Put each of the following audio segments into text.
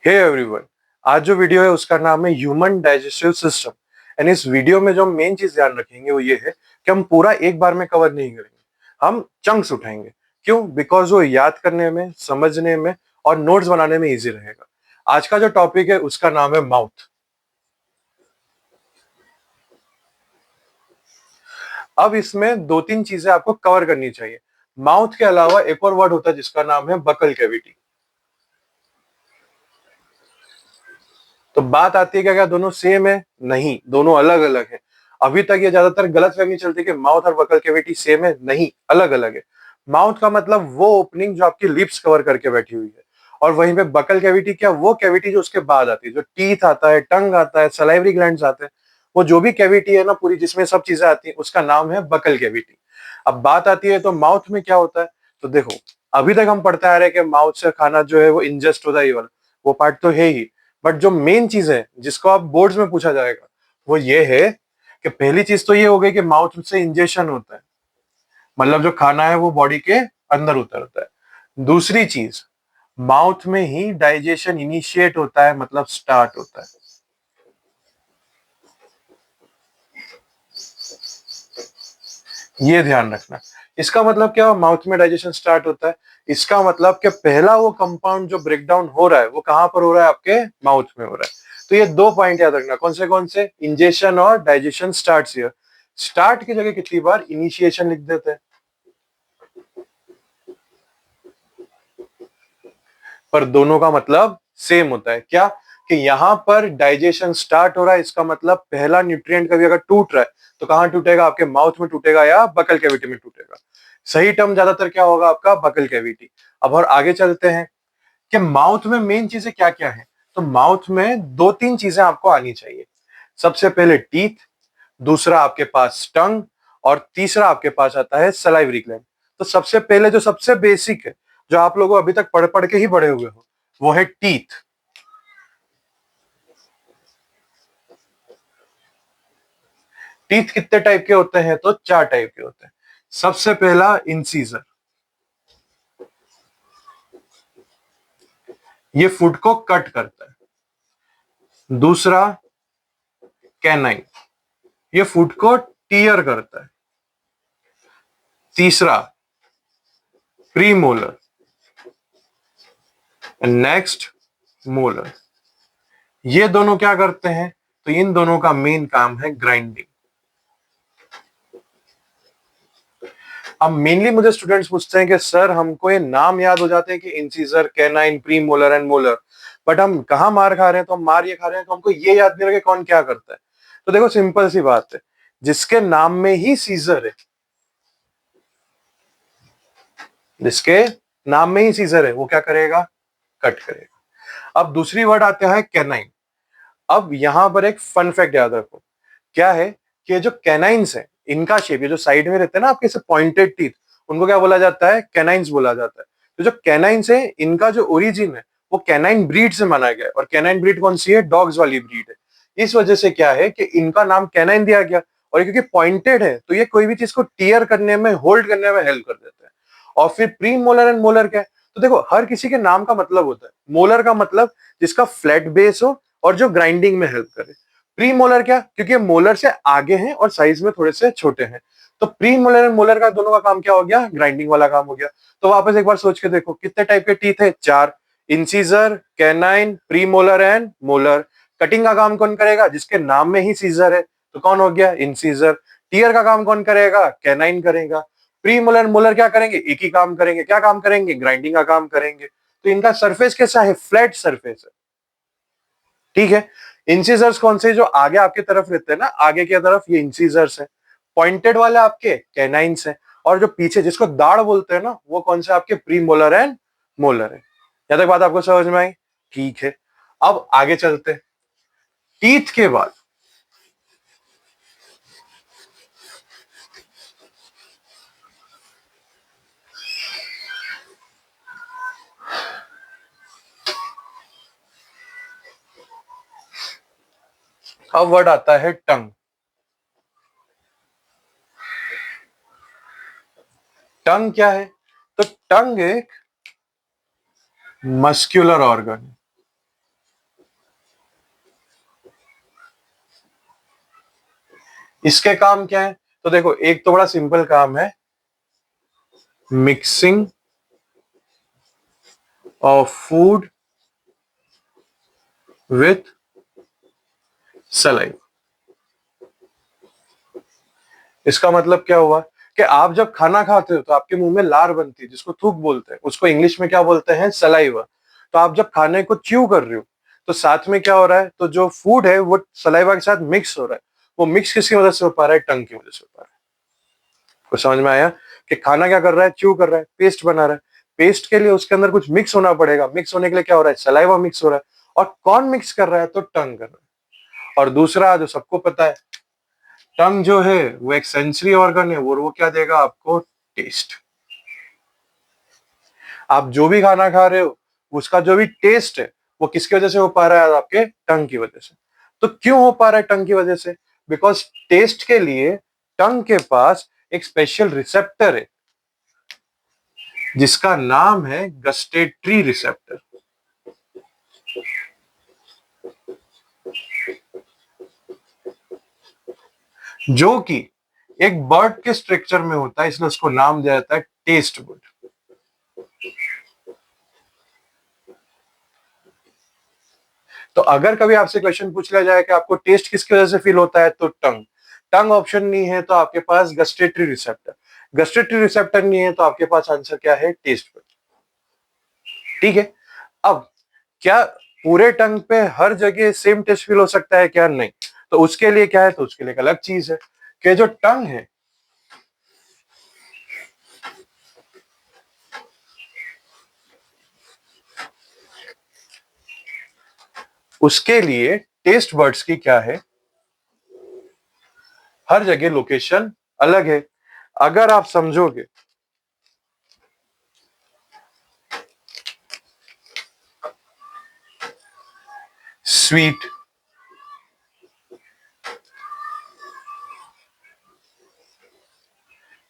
Hey everyone, आज जो video है उसका नाम है ह्यूमन डाइजेस्टिव सिस्टम। एंड इस वीडियो में जो हम मेन चीज ध्यान रखेंगे वो ये है कि हम पूरा एक बार में कवर नहीं करेंगे, हम चंक्स उठाएंगे। क्यों? बिकॉज वो याद करने में, समझने में और नोट्स बनाने में इजी रहेगा। आज का जो टॉपिक है उसका नाम है माउथ। अब इसमें दो तीन चीजें आपको कवर करनी चाहिए। माउथ के अलावा एक और वर्ड होता है जिसका नाम है बकल कैविटी। तो बात आती है कि क्या दोनों सेम है? नहीं, दोनों अलग अलग है। अभी तक ये ज्यादातर गलतफहमी चलती है कि माउथ और बकल कैविटी सेम है। नहीं, अलग अलग है। माउथ का मतलब वो ओपनिंग जो आपकी लिप्स कवर करके बैठी हुई है, और वहीं पे बकल कैविटी क्या, वो कैविटी जो उसके बाद आती है, जो टीथ आता है, टंग आता है, सलाइवरी ग्लैंड्स आते हैं। वो जो भी कैविटी है ना पूरी, जिसमें सब चीजें आती हैं, उसका नाम है बकल कैविटी। अब बात आती है तो माउथ में क्या होता है। तो देखो, अभी तक हम पढ़ते आ रहे हैं कि माउथ से खाना जो है वो इंजेस्ट होता है, ये वाला वो पार्ट तो है ही। बट जो मेन चीज है जिसको आप बोर्ड्स में पूछा जाएगा वो ये है कि पहली चीज तो ये हो गई कि माउथ से इंजेक्शन होता है, मतलब जो खाना है वो बॉडी के अंदर उतरता है। दूसरी चीज, माउथ में ही डाइजेशन इनिशिएट होता है, मतलब स्टार्ट होता है। ये ध्यान रखना। इसका मतलब क्या, माउथ में डाइजेशन स्टार्ट होता है, इसका मतलब कि पहला वो कंपाउंड जो ब्रेक डाउन हो रहा है वो कहां पर हो रहा है? आपके माउथ में हो रहा है। तो ये दो पॉइंट याद रखना। कौन से? इंजेशन और डाइजेशन स्टार्ट्स हियर। स्टार्ट की जगह कितनी बार इनिशिएशन लिख देते हैं, पर दोनों का मतलब सेम होता है। क्या? कि यहां पर डाइजेशन स्टार्ट हो रहा है, इसका मतलब पहला न्यूट्रिएंट कभी अगर टूट रहा है तो कहां टूटेगा? आपके माउथ में टूटेगा या बकल कैविटी में टूटेगा? सही टर्म ज्यादातर क्या होगा आपका? Buccal cavity. अब और आगे चलते हैं कि माउथ में मेन चीजें क्या क्या है। तो माउथ में दो तीन चीजें आपको आनी चाहिए। सबसे पहले टीथ, दूसरा आपके पास टंग, और तीसरा आपके पास आता है सलाइवरी ग्लैंड। तो सबसे पहले जो सबसे बेसिक है, जो आप लोगों अभी तक पढ़ पढ़ के ही बड़े हुए हो, वो है टीथ। टीथ कितने टाइप के होते हैं? तो चार टाइप के होते हैं। सबसे पहला इंसीजर, ये फूड को कट करता है। दूसरा कैनाइन, ये फूड को टीयर करता है। तीसरा प्रीमोलर, नेक्स्ट मोलर। ये दोनों क्या करते हैं? तो इन दोनों का मेन काम है ग्राइंडिंग। अब मेनली मुझे स्टूडेंट्स पूछते हैं कि सर हमको ये नाम याद हो जाते हैं कि incisor, canine, pre molar and molar, but हम कहाँ मार खा रहे हैं? तो हम मार ये खा रहे हैं कि हमको ये याद नहीं रहे कौन क्या करता है। तो देखो, सिंपल सी बात है, जिसके नाम में ही सीजर है, जिसके नाम में ही सीजर है वो क्या करेगा? कट करेगा। अब दूसरी वर्ड आते हैं कैनाइन। अब यहां पर एक फन फैक्ट याद रखो। क्या है कि जो कैनाइन्स है, इनका शेप, ये जो साइड में रहते हैं ना आपके से पॉइंटेड टीथ, उनको क्या बोला जाता है? कैनाइन्स बोला जाता है। तो जो कैनाइन्स है, इनका जो ओरिजिन है वो कैनाइन ब्रीड से माना गया है। और कैनाइन ब्रीड कौन सी है? डॉग्स वाली ब्रीड है। इस वजह से क्या है कि इनका नाम कैनाइन दिया गया। और क्योंकि पॉइंटेड है तो ये कोई भी चीज को टीयर करने में, होल्ड करने में हेल्प कर देते हैं। और फिर प्री मोलर एंड मोलर क्या है? तो देखो, हर किसी के नाम का मतलब होता है। मोलर का मतलब जिसका फ्लैट बेस हो और जो ग्राइंडिंग में हेल्प करे। प्री मोलर क्या? क्योंकि मोलर से आगे हैं और साइज में थोड़े से छोटे हैं। तो प्री मोलर एंड मोलर का दोनों का काम क्या हो गया? ग्राइंडिंग वाला काम हो गया। तो वापस एक बार सोच के देखो, कितने टाइप के टीथ है? चार। Incisor, canine, pre molar and molar. Cutting का काम कौन करेगा? जिसके नाम में ही सीजर है, तो कौन हो गया? इंसीजर। टीयर का काम कौन करेगा? कैनाइन करेगा। प्री मोलर मोलर क्या करेंगे? एक ही काम करेंगे। क्या काम करेंगे? ग्राइंडिंग का काम करेंगे। तो इनका सरफेस कैसा है? फ्लैट सरफेस है। ठीक है। इंसीजर्स कौन से? जो आगे आपके तरफ रहते हैं ना, आगे की तरफ, ये इंसीजर्स है। पॉइंटेड वाले आपके कैनाइन्स हैं। और जो पीछे जिसको दाढ़ बोलते हैं ना, वो कौन से? आपके प्री मोलर एंड मोलर है। यहां तक बात आपको समझ में आई? ठीक है। अब आगे चलते हैं। टीथ के बाद अब वर्ड आता है टंग। टंग क्या है? तो टंग एक मस्क्यूलर ऑर्गन है। इसके काम क्या है? तो देखो, एक तो बड़ा सिंपल काम है, mixing of food with saliva. इसका मतलब क्या हुआ कि आप जब खाना खाते हो तो आपके मुंह में लार बनती है, जिसको थूक बोलते हैं, उसको इंग्लिश में क्या बोलते हैं? सलाइवा। तो आप जब खाने को च्यू कर रहे हो तो साथ में क्या हो रहा है? तो जो फूड है वो सलाइवा के साथ मिक्स हो रहा है। वो मिक्स किसकी वजह से हो पा रहा है? टंग की वजह से हो पा रहा है। कुछ समझ में आया कि खाना क्या कर रहा है? च्यू कर रहा है, पेस्ट बना रहा है। पेस्ट के लिए उसके अंदर कुछ मिक्स होना पड़ेगा। मिक्स होने के लिए क्या हो रहा है? सलाइवा मिक्स हो रहा है। और कौन मिक्स कर रहा है? तो टंग कर रहा है। और दूसरा जो सबको पता है, टंग जो है वो एक सेंसरी ऑर्गन है, वो क्या देगा आपको? टेस्ट। आप जो भी खाना खा रहे हो उसका जो भी टेस्ट है वो किसकी वजह से हो पा रहा है? आपके टंग की वजह से। तो क्यों हो पा रहा है टंग की वजह से? बिकॉज टेस्ट के लिए टंग के पास एक स्पेशल रिसेप्टर है जिसका नाम है गस्टेटरी रिसेप्टर, जो कि एक बर्ड के स्ट्रक्चर में होता है, इसलिए उसको नाम दिया जाता है टेस्ट बर्ड। तो अगर कभी आपसे क्वेश्चन पूछ लिया जाए कि आपको टेस्ट किसकी वजह से फील होता है, तो टंग। टंग ऑप्शन नहीं है तो आपके पास गस्टेटरी रिसेप्टर। गस्टेटरी रिसेप्टर नहीं है तो आपके पास आंसर क्या है? Taste bud. ठीक है। अब क्या पूरे टंग पे हर जगह सेम टेस्ट फील हो सकता है क्या? नहीं। तो उसके लिए क्या है? तो उसके लिए एक अलग चीज है कि जो टंग है उसके लिए टेस्ट बर्ड्स की क्या है? हर जगह लोकेशन अलग है। अगर आप समझोगे स्वीट,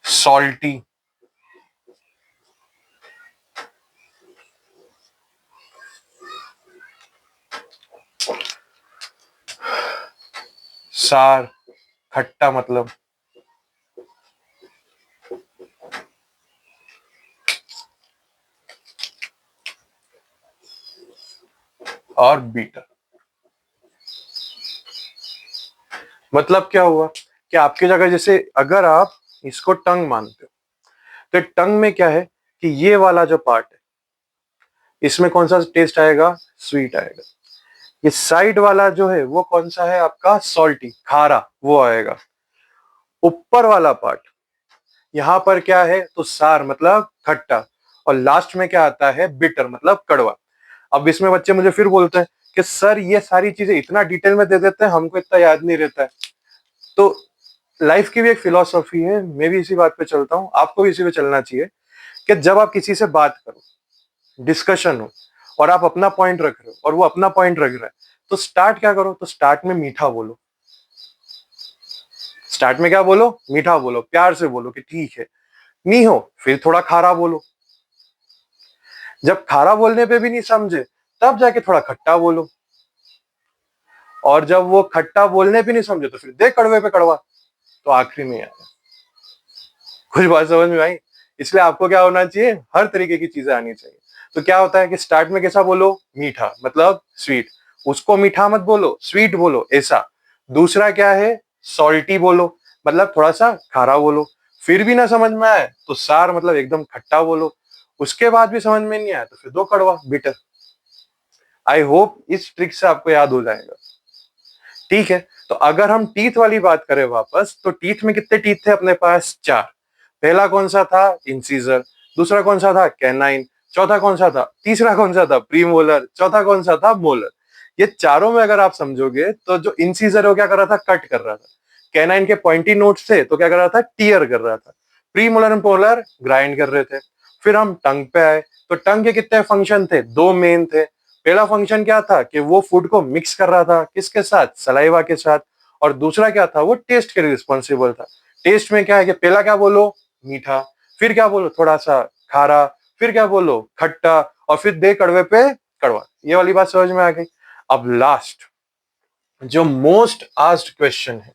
सॉल्टी, सार, खट्टा मतलब, और बीटर। मतलब क्या हुआ कि आपकी जगह जैसे अगर आप इसको टंग मानते हो तो टंग में क्या है कि ये वाला जो पार्ट है इसमें कौन सा टेस्ट आएगा? स्वीट आएगा। ये साइड वाला जो है वो कौन सा है आपका? सॉल्टी, खारा, वो आएगा। ऊपर वाला पार्ट यहां पर क्या है? तो सार मतलब खट्टा। और लास्ट में क्या आता है? बिटर मतलब कड़वा। अब इसमें बच्चे मुझे फिर बोलते हैं कि सर ये सारी चीजें इतना डिटेल में दे देते हैं, हमको इतना याद नहीं रहता है। तो लाइफ की भी एक फिलॉसफी है, मैं भी इसी बात पे चलता हूँ, आपको भी इसी पे चलना चाहिए कि जब आप किसी से बात करो, डिस्कशन हो, और आप अपना पॉइंट रख रहे हो और वो अपना पॉइंट रख रहा है, तो स्टार्ट क्या करो? तो स्टार्ट में मीठा बोलो। स्टार्ट में क्या बोलो? मीठा बोलो, प्यार से बोलो कि ठीक है। नहीं हो फिर थोड़ा खारा बोलो। जब खारा बोलने पे भी नहीं समझे तब जाके थोड़ा खट्टा बोलो। और जब वो खट्टा बोलने पे नहीं समझे तो फिर दे कड़वे पे कड़वा। तो आखिरी में यार कुछ बात समझ में आई? इसलिए आपको क्या होना चाहिए? हर तरीके की चीजें आनी चाहिए। तो क्या होता है कि स्टार्ट में कैसा बोलो? मीठा मतलब स्वीट। उसको मीठा मत बोलो, स्वीट बोलो, ऐसा। दूसरा क्या है? सॉल्टी बोलो, मतलब थोड़ा सा खारा बोलो। फिर भी ना समझ में आए तो सार मतलब एकदम खट्टा बोलो। उसके बाद भी समझ में नहीं आया तो फिर दो कड़वा, बिटर। आई होप इस ट्रिक से आपको याद हो जाएगा। ठीक है। तो अगर हम टीथ वाली बात करें वापस, तो टीथ में कितने टीथ थे अपने पास? चार। पहला कौन सा था? इंसीजर। दूसरा कौन सा था? कैनाइन। चौथा कौन सा था? तीसरा कौन सा था? प्रीमोलर। चौथा कौन सा था? मोलर। ये चारों में अगर आप समझोगे तो जो इंसीजर वो क्या कर रहा था? कट कर रहा था। कैनाइन के पॉइंटी नोट्स थे तो क्या कर रहा था? टीयर कर रहा था। प्रीमोलर एंड पोलर ग्राइंड कर रहे थे। फिर हम टंग पे आए तो टंग के कितने फंक्शन थे? दो मेन थे। पहला फंक्शन क्या था कि वो फूड को मिक्स कर रहा था, किसके साथ? सलाइवा के साथ। और दूसरा क्या था? वो टेस्ट के लिए रिस्पॉन्सिबल था। टेस्ट में क्या है कि पहला क्या बोलो? मीठा। फिर क्या बोलो? थोड़ा सा खारा। फिर क्या बोलो? खट्टा। और फिर दे कड़वे पे कड़वा। ये वाली बात समझ में आ गई? अब लास्ट जो मोस्ट आस्क्ड क्वेश्चन है,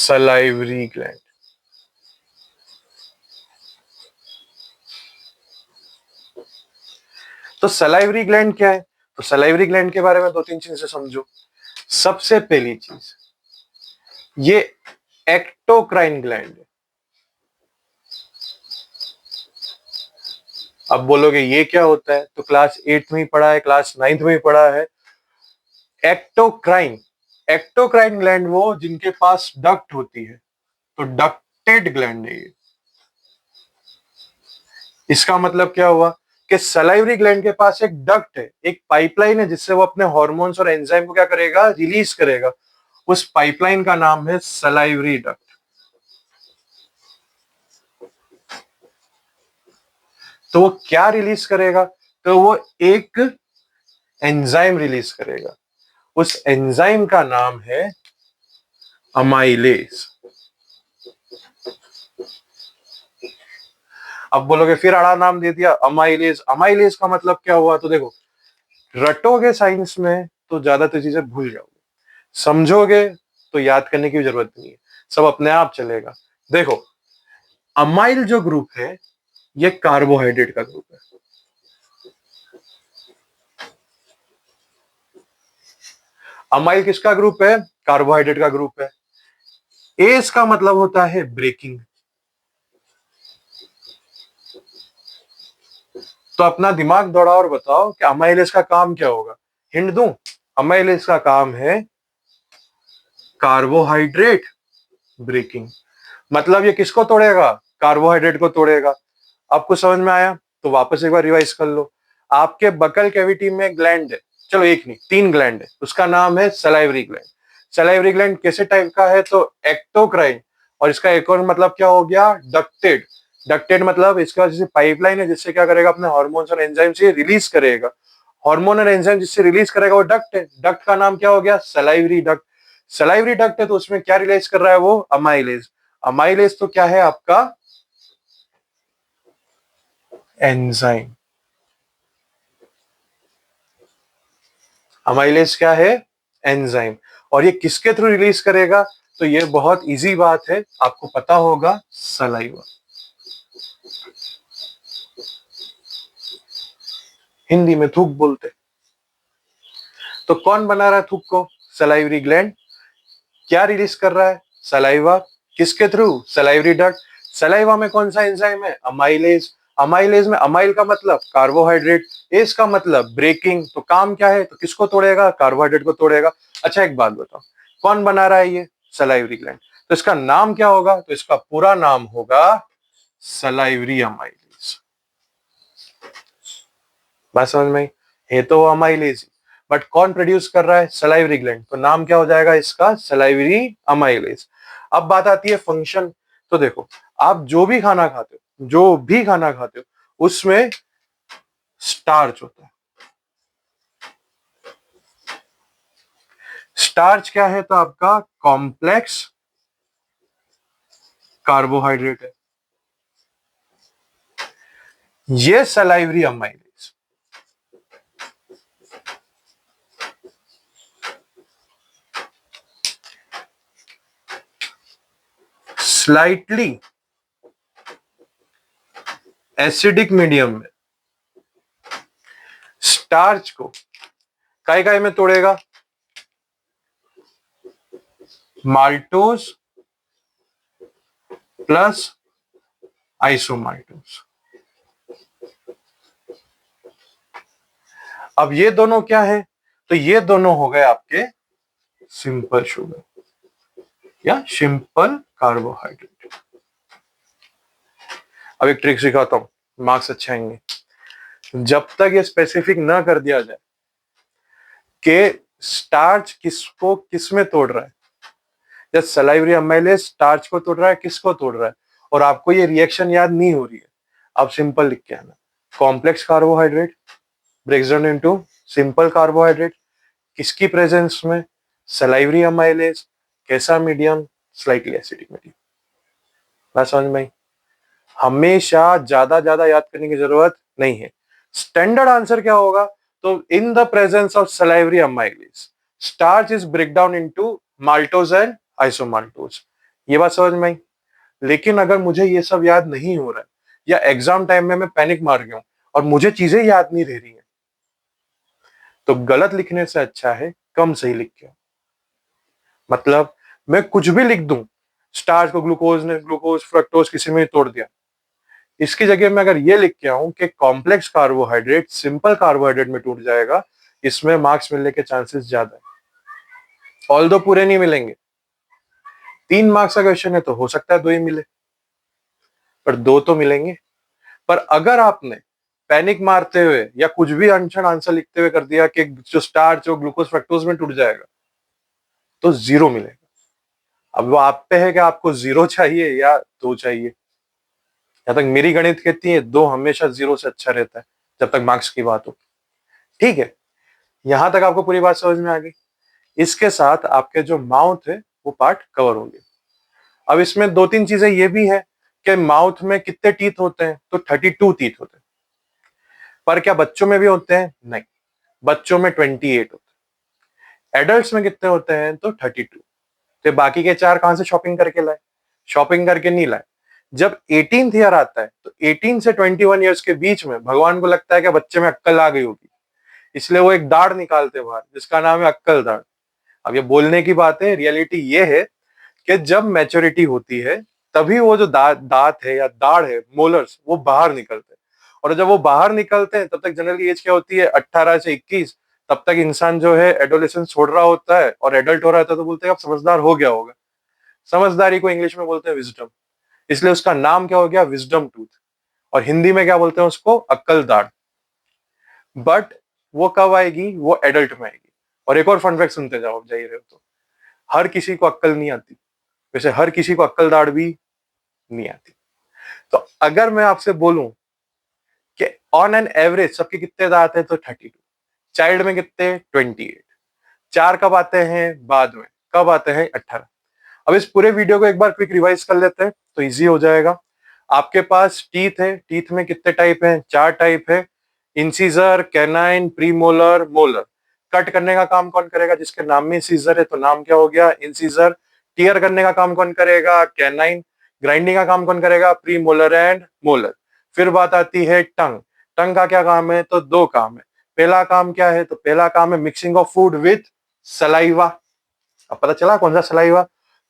सलाइवरी ग्लैंड। तो सलाइवरी ग्लैंड क्या है? तो सलाइवरी ग्लैंड के बारे में दो तीन चीजें समझो। सबसे पहली चीज, ये एक्टोक्राइन ग्लैंड है। अब बोलोगे ये क्या होता है? तो क्लास 8 में ही पढ़ा है, क्लास 9th में ही पढ़ा है। एक्टोक्राइन, एक्टोक्राइन ग्लैंड वो जिनके पास डक्ट होती है, तो डक्टेड ग्लैंड है ये। इसका मतलब क्या हुआ कि सलाइवरी ग्लैंड के पास एक डक्ट है, एक पाइपलाइन है, जिससे वो अपने हार्मोन्स और एंजाइम को क्या करेगा? रिलीज करेगा। उस पाइपलाइन का नाम है सलाइवरी डक्ट। तो वो क्या रिलीज करेगा? तो वो एक एंजाइम रिलीज करेगा। उस एंजाइम का नाम है अमाइलेज। अब बोलोगे फिर अड़ा नाम दे दिया अमाइलेज, अमाइलेज का मतलब क्या हुआ? तो देखो, रटोगे साइंस में तो ज्यादातर चीजें भूल जाओगे, समझोगे तो याद करने की जरूरत नहीं है, सब अपने आप चलेगा। देखो, अमाइल जो ग्रुप है ये कार्बोहाइड्रेट का ग्रुप है। अमाइल किसका ग्रुप है? कार्बोहाइड्रेट का ग्रुप है। एस का मतलब होता है ब्रेकिंग। तो अपना दिमाग दौड़ाओ और बताओ कि अमाइलेज का काम क्या होगा? हिंट दूं? अमाइलेज का काम है कार्बोहाइड्रेट ब्रेकिंग। मतलब ये किसको तोड़ेगा? कार्बोहाइड्रेट को तोड़ेगा। आपको समझ में आया? तो वापस एक बार रिवाइज कर लो। आपके बकल कैविटी में ग्लैंड है, चलो एक नहीं 3 ग्लैंड है, उसका नाम है सलाइवरी ग्लैंड। सलाइवरी ग्लैंड कैसे टाइप का है? तो एक्टोक्राइन। और इसका एक और मतलब क्या हो गया? डक्टेड। डक्टेड मतलब इसका जैसे पाइपलाइन है, जिससे क्या करेगा? अपने हार्मोन्स और एंजाइम से रिलीज करेगा। हार्मोन और एंजाइम जिससे रिलीज करेगा वो डक्ट है। डक्ट का नाम क्या हो गया? Salivary duct. सलाइवरी डक्ट है तो उसमें क्या रिलीज कर रहा है वो? अमाइलेज। अमाइलेज तो क्या है आपका? एंजाइम। अमाइलेज क्या है? एंजाइम। और ये किसके थ्रू रिलीज करेगा? तो ये बहुत इजी बात है, आपको पता होगा, सलाइवा। हिंदी में थूक बोलते। तो कौन बना रहा है थूक को? Salivary gland. क्या रिलीज कर रहा है? सलाइवा। किसके थ्रू? Salivary duct. सलाइवा में कौन सा एंजाइम है? अमाइलेज। अमाइलेज में अमाइल का मतलब कार्बोहाइड्रेट, एस का मतलब ब्रेकिंग। तो काम क्या है? तो किसको तोड़ेगा? कार्बोहाइड्रेट को तोड़ेगा। अच्छा एक बात बताओ, कौन बना रहा है ये? Salivary gland. तो इसका नाम क्या होगा? तो इसका पूरा नाम होगा सलाइवरी अमाइलेज। बात समझ में आई? है तो वो अमाइलेज, बट कौन प्रोड्यूस कर रहा है? Salivary gland. तो नाम क्या हो जाएगा इसका? Salivary amylase. अब बात आती है फंक्शन। तो देखो, आप जो भी खाना खाते हो, जो भी खाना खाते हो, उसमें स्टार्च होता है। स्टार्च क्या है? तो आपका कॉम्प्लेक्स कार्बोहाइड्रेट है। ये salivary amylase slightly acidic medium में स्टार्च को काय काय में तोड़ेगा? Maltose plus आइसोमाल्टोज। अब ये दोनों क्या है? तो ये दोनों हो गए आपके सिंपल शुगर या सिंपल कार्बोहाइड्रेट। अब एक ट्रिक सिखाता हूं, मार्क्स अच्छे आएंगे। जब तक ये स्पेसिफिक ना कर दिया जाए कि स्टार्च किसको किस में तोड़ रहा है, जब सलाइवरी अमाइलेज स्टार्च को तोड़ रहा है, किसको तोड़ रहा है, और आपको ये रिएक्शन याद नहीं हो रही है, आप सिंपल लिख के आना, complex carbohydrate breaks down into simple carbohydrate, किसकी प्रेजेंस में? Salivary amylase. कैसा मीडियम? Slightly acidic medium. बात समझ में आई? हमेशा ज्यादा ज्यादा याद करने की जरूरत नहीं है। स्टैंडर्ड आंसर क्या होगा? तो in the presence of salivary amylase, starch is break down into maltose and isomaltose. ये बात समझ में आई। लेकिन अगर मुझे ये सब याद नहीं हो रहा है या एग्जाम टाइम में मैं पैनिक मार गया हूं और मुझे चीजें याद नहीं रह रही हैं, तो गलत लिखने से अच्छा है कम सही लिख के। मतलब मैं कुछ भी लिख दूं, स्टार्च को ग्लूकोज ने ग्लूकोज फ्रक्टोज किसी में तोड़ दिया, इसकी जगह मैं अगर ये लिख के आऊं कि कॉम्प्लेक्स कार्बोहाइड्रेट सिंपल कार्बोहाइड्रेट में टूट जाएगा, इसमें मार्क्स मिलने के चांसेस ज्यादा है। ऑल्दो पूरे नहीं मिलेंगे, 3 मार्क्स का क्वेश्चन है तो हो सकता है 2 ही मिले, पर 2 तो मिलेंगे। पर अगर आपने पैनिक मारते हुए या कुछ भी अनशन आंसर लिखते हुए कर दिया कि जो स्टार्च जो ग्लूकोज फ्रक्टोज में टूट जाएगा, तो 0 मिलेगा। अब वो आप पे है कि आपको 0 चाहिए या 2 चाहिए। जब तक मेरी गणित कहती है 2 हमेशा 0 से अच्छा रहता है, जब तक मार्क्स की बात हो। ठीक है, यहां तक आपको पूरी बात समझ में आ गई। इसके साथ आपके जो माउथ है वो पार्ट कवर हो गया। अब इसमें 2-3 चीजें ये भी है कि माउथ में कितने टीथ होते हैं, तो 32 टीथ होते हैं। पर क्या बच्चों में भी होते हैं? नहीं, बच्चों में 28 होते हैं। एडल्ट्स में कितने होते हैं? तो 32। तो बाकी के 4 कहां से शॉपिंग करके लाए? शॉपिंग करके नहीं लाए। जब 18th ईयर आता है तो 18 से 21 ईयर्स के बीच में भगवान को लगता है कि बच्चे में अक्कल आ गई होगी, इसलिए वो एक दाढ़ निकालते बाहर जिसका नाम है अक्कल दाढ़। अब ये बोलने की बात है, रियलिटी ये है कि जब मैच्योरिटी होती है तभी वो जो दांत है या दाढ़ है, मोलर्स, वो बाहर निकलते हैं। और जब वो बाहर निकलते हैं तब तक जनरली एज क्या होती है? 18 से 21। तब तक इंसान जो है एडोलेसेंस छोड़ रहा होता है और एडल्ट हो रहा होता है, तो बोलते हैं अब समझदार हो गया होगा। समझदारी को इंग्लिश में बोलते हैं विजडम, इसलिए उसका नाम क्या हो गया? Wisdom tooth. और हिंदी में क्या बोलते हैं उसको? अक्कल दाढ़। बट वो कब आएगी? वो एडल्ट में आएगी। और एक और फन फैक्ट सुनते जाओ, आप जाइए रहे हो तो, हर किसी को अक्कल नहीं आती, वैसे हर किसी को अक्कल दाढ़ भी नहीं आती। तो अगर मैं आपसे बोलूं कि ऑन एन एवरेज सबके कितने दांत हैं, तो 32। चाइल्ड में कितने? 28। 4 कब आते हैं? बाद में। कब आते हैं? 18। अब इस पूरे वीडियो को एक बार क्विक रिवाइज कर लेते हैं तो इजी हो जाएगा। आपके पास टीथ है, टीथ में कितने टाइप हैं? 4 टाइप है, incisor, canine, premolar, molar. Cut करने का काम कौन करेगा? जिसके नाम में इंसीजर है तो नाम क्या हो गया? इंसीजर। टीयर करने का काम कौन करेगा? कैनाइन। ग्राइंडिंग का काम कौन करेगा? Premolar and molar. फिर बात आती है टंग। टंग का क्या काम है? तो 2 काम है। पहला काम क्या है? तो पहला काम है mixing of food with saliva. अब पता चला कौन सा सलाइवा।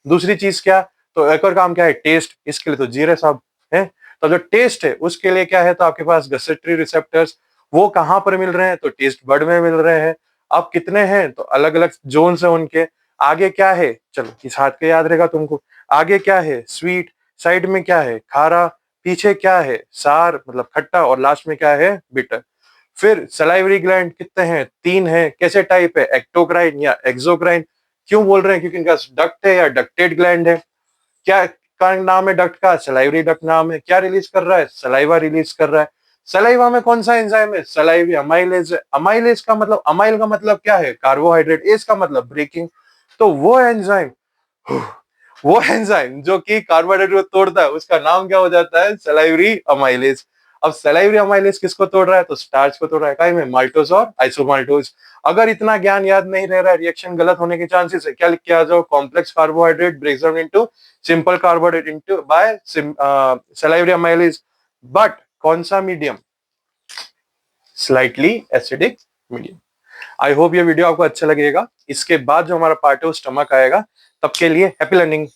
दूसरी चीज क्या? तो एक और काम क्या है? टेस्ट। इसके लिए तो जीरे साहब है। तो जो टेस्ट है उसके लिए क्या है? तो आपके पास गसेटरी रिसेप्टर्स। वो कहां पर मिल रहे हैं? तो टेस्ट बड में मिल रहे हैं। अब कितने हैं? तो अलग अलग जोन है उनके। आगे क्या है? चलो इस हाथ के याद रहेगा तुमको। आगे क्या है? स्वीट। साइड में क्या है? खारा। पीछे क्या है? सार मतलब खट्टा। और लास्ट में क्या है? बिटर। फिर सलाइवरी ग्लैंड कितने हैं? 3 है। कैसे टाइप है? एक्टोक्राइन या एक्सोक्राइन। क्यों बोल रहे हैं? क्योंकि इनका डक्ट है या डक्टेड ग्लैंड है। क्या का नाम है डक्ट का? सलाइवरी डक्ट नाम है। क्या रिलीज कर रहा है? सलाइवा रिलीज कर रहा है। सलाइवा में कौन सा एंजाइम है? सलाइवी अमाइलेज है। अमाइलेज का मतलब, अमाइल का मतलब क्या है? कार्बोहाइड्रेट। एज का मतलब ब्रेकिंग। तो वो एंजाइम जो कि कार्बोहाइड्रेट को तोड़ता है, उसका नाम क्या हो जाता है? Salivary amylase. अब सलाइवरी अमाइलेज किसको तोड़ रहा है? तो स्टार्च को तोड़ रहा है। काय में? माल्टोज और आइसोमाल्टोज। अगर इतना ज्ञान याद नहीं रह रहा है, रिएक्शन गलत होने के चांसेस है, क्या लिख के आ जाओ? Complex carbohydrate breaks down into simple carbohydrate into by salivary amylase. But कौन सा medium? Slightly acidic medium. I hope ये वीडियो आपको अच्छा लगेगा। इसके बाद जो हमारा पार्ट है वो स्टमक आएगा। तब के लिए हैप्पी लर्निंग।